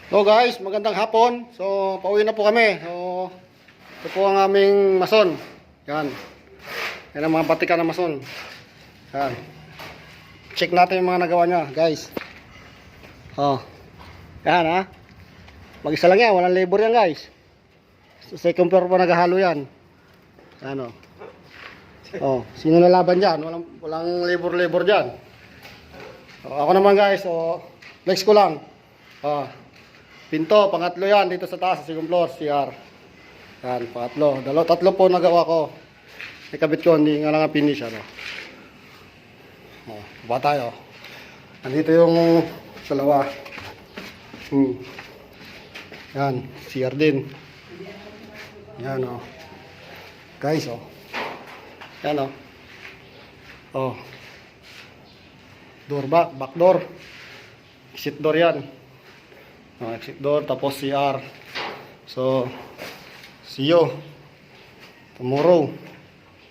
So guys, magandang hapon. So, pauwi na po kami. So, ito po ang aming mason. Yan. Yan ang mga batikan ng mason. Yan. Check natin yung mga nagawa niya, guys. Oh. Yan ha. Mag-isa lang yan, walang labor yan, guys. So, second floor po naghahalo yan. Yan oh. Oh, sino nalaban diyan? Walang labor diyan. So, ako naman, guys. So, flex ko lang. Oh. Pinto, pangatlo yan dito sa taas, sa second floor, CR. Yan, pangatlo. Tatlo po nagawa ko. Ikabit ko, hindi nga lang finish, ano. O, ba tayo. Nandito yung dalawa. Yan, CR din. Yan, o. Guys, o. Yan, o. O. Door back door. Exit door yan. Exit door, tapos CR. So, see you tomorrow.